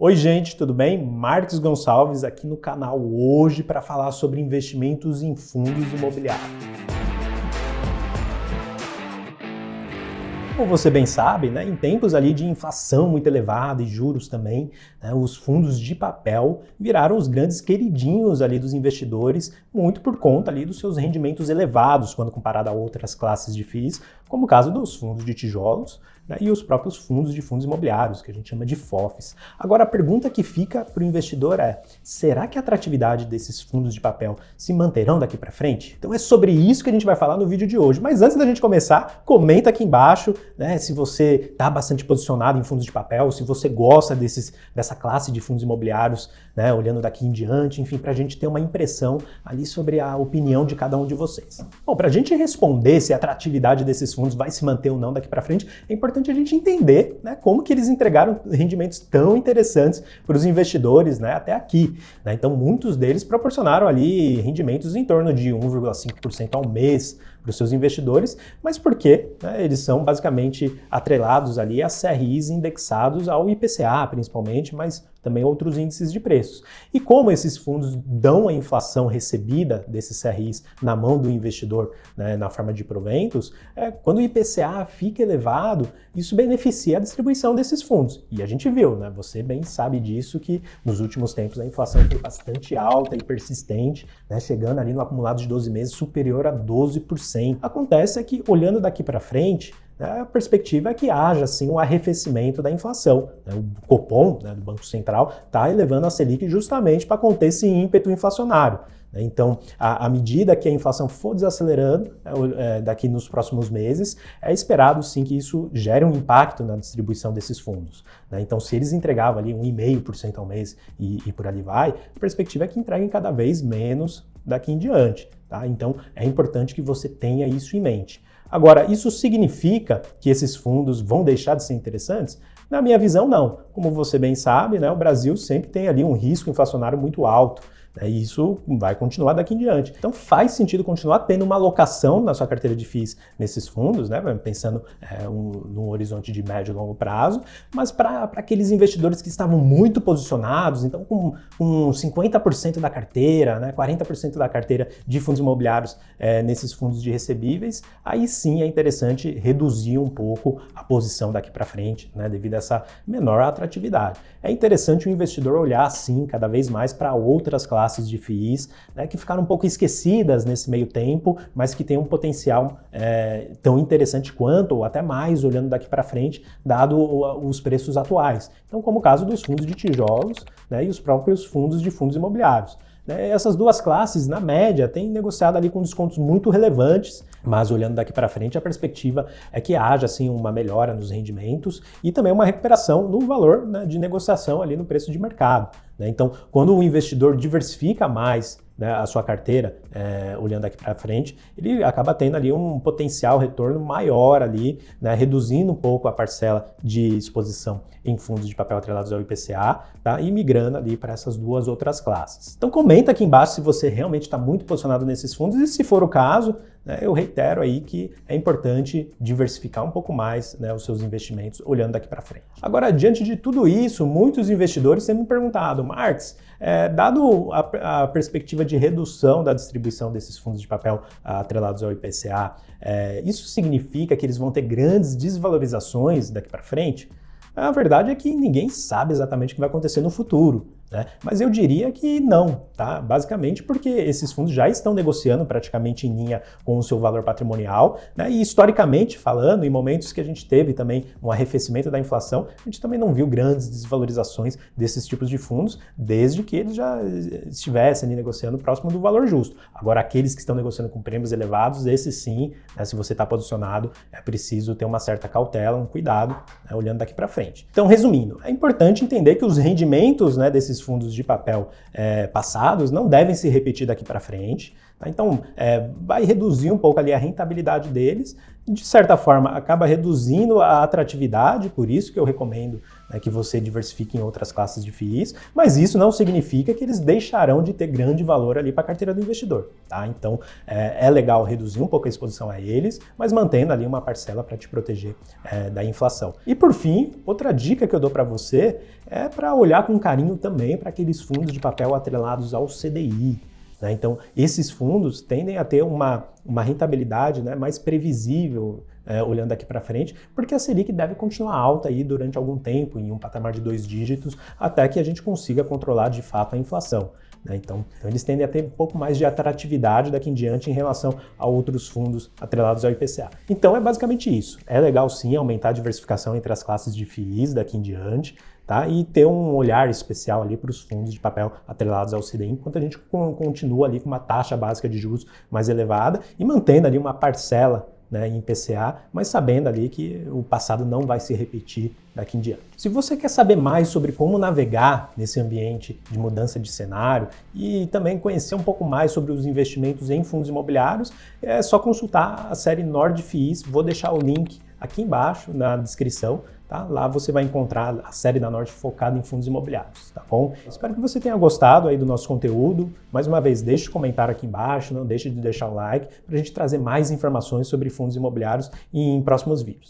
Oi gente, tudo bem? Marcos Gonçalves aqui no canal hoje para falar sobre investimentos em fundos imobiliários. Como você bem sabe, em tempos ali de inflação muito elevada e juros também, os fundos de papel viraram os grandes queridinhos ali dos investidores, muito por conta ali dos seus rendimentos elevados quando comparado a outras classes de FIIs, como o caso dos fundos de tijolos e os próprios fundos de fundos imobiliários, que a gente chama de FOFs. Agora a pergunta que fica para o investidor é, será que a atratividade desses fundos de papel se manterão daqui para frente? Então é sobre isso que a gente vai falar no vídeo de hoje. Mas antes da gente começar, comenta aqui embaixo se você está bastante posicionado em fundos de papel, se você gosta dessa classe de fundos imobiliários, olhando daqui em diante, enfim, para a gente ter uma impressão ali sobre a opinião de cada um de vocês. Bom, para a gente responder se a atratividade desses fundos vai se manter ou não daqui para frente, é importante a gente entender como que eles entregaram rendimentos tão interessantes para os investidores até aqui. Então, muitos deles proporcionaram ali rendimentos em torno de 1,5% ao mês para os seus investidores, mas por quê? Eles são basicamente atrelados ali a CRIs indexados ao IPCA, principalmente, mas também outros índices de preços. E como esses fundos dão a inflação recebida desses CRIs na mão do investidor, na forma de proventos, quando o IPCA fica elevado, isso beneficia a distribuição desses fundos. E a gente viu, você bem sabe disso, que nos últimos tempos a inflação foi bastante alta e persistente, chegando ali no acumulado de 12 meses superior a 12%. Acontece que, olhando daqui para frente, a perspectiva é que haja, sim, um arrefecimento da inflação. O Copom, do Banco Central, está elevando a Selic justamente para conter esse ímpeto inflacionário. Então, à medida que a inflação for desacelerando daqui nos próximos meses, é esperado, sim, que isso gere um impacto na distribuição desses fundos. Então, se eles entregavam ali 1,5% ao mês e por ali vai, a perspectiva é que entreguem cada vez menos daqui em diante. Então, é importante que você tenha isso em mente. Agora, isso significa que esses fundos vão deixar de ser interessantes? Na minha visão, não. Como você bem sabe, o Brasil sempre tem ali um risco inflacionário muito alto. E isso vai continuar daqui em diante. Então faz sentido continuar tendo uma alocação na sua carteira de FIIs nesses fundos, pensando num horizonte de médio e longo prazo, mas para aqueles investidores que estavam muito posicionados, então com 50% da carteira, 40% da carteira de fundos imobiliários nesses fundos de recebíveis, aí sim é interessante reduzir um pouco a posição daqui para frente, devido a essa menor atratividade. É interessante o investidor olhar sim cada vez mais para outras classes de FIIs, que ficaram um pouco esquecidas nesse meio tempo, mas que têm um potencial tão interessante quanto, ou até mais, olhando daqui para frente, dado os preços atuais. Então, como o caso dos fundos de tijolos e os próprios fundos de fundos imobiliários. Essas duas classes, na média, têm negociado ali com descontos muito relevantes, mas olhando daqui para frente, a perspectiva é que haja assim, uma melhora nos rendimentos e também uma recuperação no valor de negociação ali no preço de mercado. Então, quando o investidor diversifica mais a sua carteira, olhando aqui para frente, ele acaba tendo ali um potencial retorno maior ali, reduzindo um pouco a parcela de exposição em fundos de papel atrelados ao IPCA, e migrando ali para essas duas outras classes. Então comenta aqui embaixo se você realmente está muito posicionado nesses fundos e se for o caso, eu reitero aí que é importante diversificar um pouco mais os seus investimentos olhando daqui para frente. Agora, diante de tudo isso, muitos investidores têm me perguntado, Marcos, dado a perspectiva de redução da distribuição desses fundos de papel atrelados ao IPCA, isso significa que eles vão ter grandes desvalorizações daqui para frente? A verdade é que ninguém sabe exatamente o que vai acontecer no futuro. Mas eu diria que não, basicamente porque esses fundos já estão negociando praticamente em linha com o seu valor patrimonial, e historicamente falando, em momentos que a gente teve também um arrefecimento da inflação, a gente também não viu grandes desvalorizações desses tipos de fundos, desde que eles já estivessem ali negociando próximo do valor justo. Agora, aqueles que estão negociando com prêmios elevados, esses sim, se você está posicionado, é preciso ter uma certa cautela, um cuidado, olhando daqui para frente. Então, resumindo, é importante entender que os rendimentos desses fundos de papel passados não devem se repetir daqui para frente. Então, vai reduzir um pouco ali a rentabilidade deles de certa forma, acaba reduzindo a atratividade, por isso que eu recomendo, né, que você diversifique em outras classes de FIIs, mas isso não significa que eles deixarão de ter grande valor ali para a carteira do investidor, tá? Então, é legal reduzir um pouco a exposição a eles, mas mantendo ali uma parcela para te proteger da inflação. E por fim, outra dica que eu dou para você é para olhar com carinho também para aqueles fundos de papel atrelados ao CDI. Então, esses fundos tendem a ter uma rentabilidade, né, mais previsível olhando daqui para frente, porque a Selic deve continuar alta aí durante algum tempo, em um patamar de 2 dígitos, até que a gente consiga controlar de fato a inflação. Então, eles tendem a ter um pouco mais de atratividade daqui em diante em relação a outros fundos atrelados ao IPCA. Então, é basicamente isso. É legal sim aumentar a diversificação entre as classes de FIIs daqui em diante, tá? E ter um olhar especial ali para os fundos de papel atrelados ao CDI, enquanto a gente continua ali com uma taxa básica de juros mais elevada e mantendo ali uma parcela, né, em IPCA, mas sabendo ali que o passado não vai se repetir daqui em diante. Se você quer saber mais sobre como navegar nesse ambiente de mudança de cenário e também conhecer um pouco mais sobre os investimentos em fundos imobiliários, é só consultar a série Nord FIIs. Vou deixar o link aqui embaixo na descrição. Tá? Lá você vai encontrar a série da Nord focada em fundos imobiliários, tá bom? Espero que você tenha gostado aí do nosso conteúdo. Mais uma vez, deixe o comentário aqui embaixo, não deixe de deixar o like para a gente trazer mais informações sobre fundos imobiliários em próximos vídeos.